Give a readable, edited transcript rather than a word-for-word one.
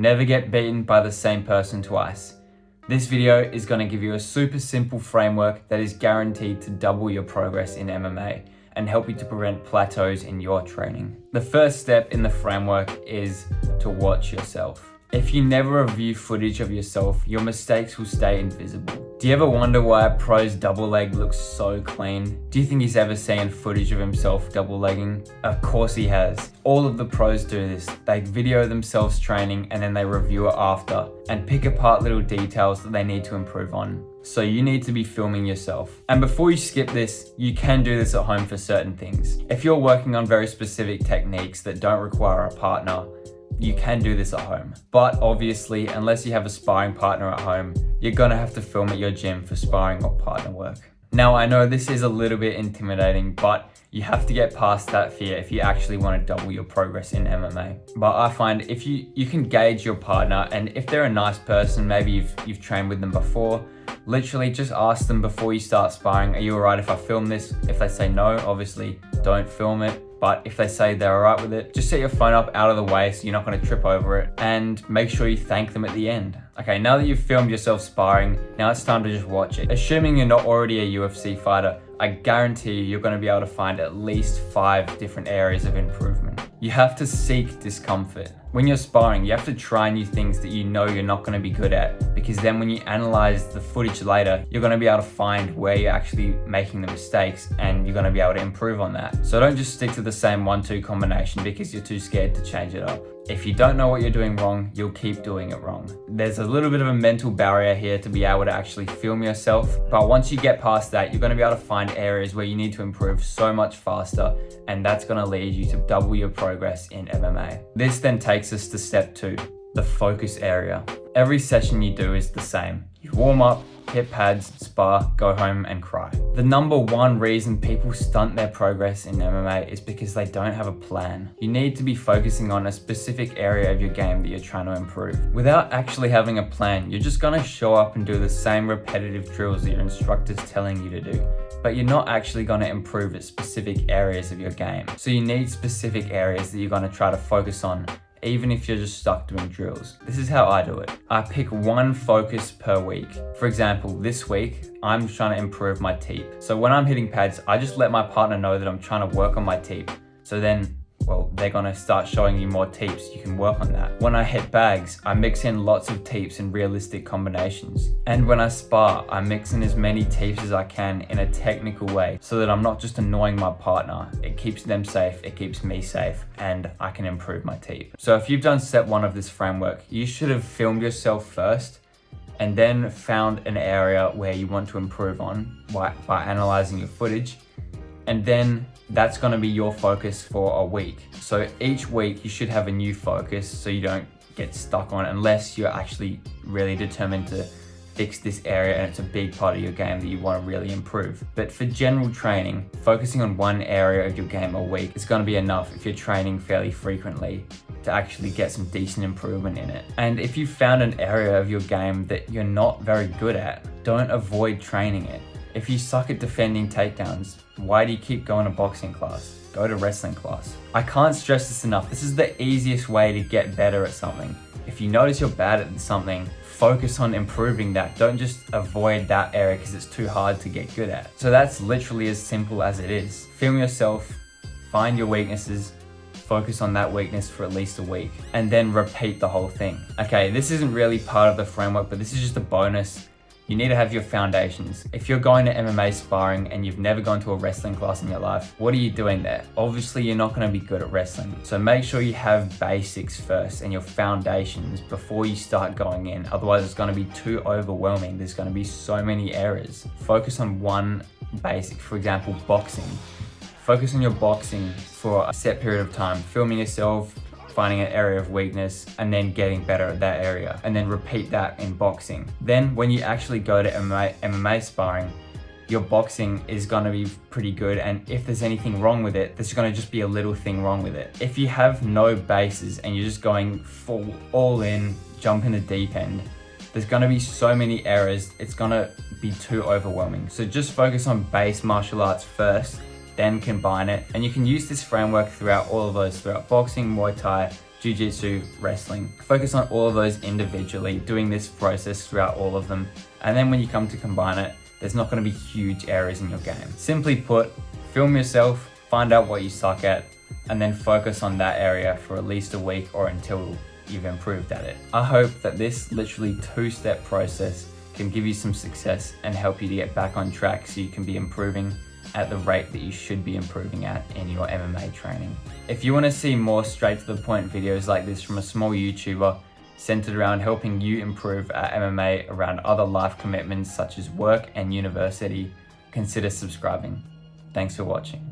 Never get beaten by the same person twice. This video is going to give you a super simple framework that is guaranteed to double your progress in MMA and help you to prevent plateaus in your training. The first step in the framework is to watch yourself. If you never review footage of yourself, your mistakes will stay invisible. Do you ever wonder why a pro's double leg looks so clean? Do you think he's ever seen footage of himself double legging? Of course he has. All of the pros do this. They video themselves training and then they review it after and pick apart little details that they need to improve on. So you need to be filming yourself. And before you skip this, you can do this at home for certain things. If you're working on very specific techniques that don't require a partner, you can do this at home. But obviously, unless you have a sparring partner at home, you're gonna have to film at your gym for sparring or partner work. Now, I know this is a little bit intimidating, but you have to get past that fear if you actually want to double your progress in MMA. But I find if you can gauge your partner, and if they're a nice person, maybe you've trained with them before, literally just ask them before you start sparring, are you alright if I film this? If they say no, obviously don't film it. But if they say they're alright with it, just set your phone up out of the way so you're not going to trip over it, and make sure you thank them at the end. Okay, now that you've filmed yourself sparring, now it's time to just watch it. Assuming you're not already a UFC fighter, I guarantee you're going to be able to find at least 5 different areas of improvement. You have to seek discomfort. When you're sparring, you have to try new things that you know you're not going to be good at, because then when you analyze the footage later, you're going to be able to find where you're actually making the mistakes and you're going to be able to improve on that. So don't just stick to the same 1-2 combination because you're too scared to change it up. If you don't know what you're doing wrong, you'll keep doing it wrong. There's a little bit of a mental barrier here to be able to actually film yourself, but once you get past that, you're going to be able to find areas where you need to improve so much faster, and that's going to lead you to double your progress in MMA. This then takes us to step 2, the focus area. Every session you do is the same. You warm up, hit pads, spar, go home and cry. The number one reason people stunt their progress in MMA is because they don't have a plan. You need to be focusing on a specific area of your game that you're trying to improve. Without actually having a plan, you're just gonna show up and do the same repetitive drills that your instructor's telling you to do, but you're not actually gonna improve at specific areas of your game. So you need specific areas that you're gonna try to focus on, even if you're just stuck doing drills. This is how I do it. I pick one focus per week. For example, this week, I'm trying to improve my teep. So when I'm hitting pads, I just let my partner know that I'm trying to work on my teep. So then, well, they're gonna start showing you more teeps, you can work on that. When I hit bags, I mix in lots of teeps and realistic combinations. And when I spar, I mix in as many teeps as I can in a technical way so that I'm not just annoying my partner. It keeps them safe, it keeps me safe, and I can improve my teep. So if you've done step 1 of this framework, you should have filmed yourself first and then found an area where you want to improve on by analyzing your footage. And then that's going to be your focus for a week. So each week you should have a new focus so you don't get stuck on it unless you're actually really determined to fix this area and it's a big part of your game that you want to really improve. But for general training, focusing on one area of your game a week is going to be enough if you're training fairly frequently to actually get some decent improvement in it. And if you found an area of your game that you're not very good at, don't avoid training it. If you suck at defending takedowns, why do you keep going to boxing class? Go to wrestling class. I can't stress this enough. This is the easiest way to get better at something. If you notice you're bad at something, focus on improving that. Don't just avoid that area because it's too hard to get good at. So that's literally as simple as it is. Film yourself, find your weaknesses, focus on that weakness for at least a week, and then repeat the whole thing. Okay, this isn't really part of the framework, but this is just a bonus. You need to have your foundations. If you're going to MMA sparring and you've never gone to a wrestling class in your life, what are you doing there? Obviously, you're not going to be good at wrestling. So make sure you have basics first and your foundations before you start going in. Otherwise, it's going to be too overwhelming. There's going to be so many errors. Focus on one basic, for example, boxing. Focus on your boxing for a set period of time, filming yourself, finding an area of weakness, and then getting better at that area, and then repeat that in boxing. Then when you actually go to MMA sparring, your boxing is going to be pretty good, and if there's anything wrong with it, there's going to just be a little thing wrong with it. If you have no bases and you're just going full all in, jump in the deep end, there's going to be so many errors, it's going to be too overwhelming. So just focus on base martial arts first, then combine it. And you can use this framework throughout all of those, throughout boxing, Muay Thai, jiu-jitsu, wrestling. Focus on all of those individually, doing this process throughout all of them. And then when you come to combine it, there's not going to be huge areas in your game. Simply put, film yourself, find out what you suck at, and then focus on that area for at least a week or until you've improved at it. I hope that this literally 2-step process can give you some success and help you to get back on track so you can be improving at the rate that you should be improving at in your MMA training. If you want to see more straight to the point videos like this from a small YouTuber centered around helping you improve at MMA around other life commitments such as work and university, consider subscribing. Thanks for watching.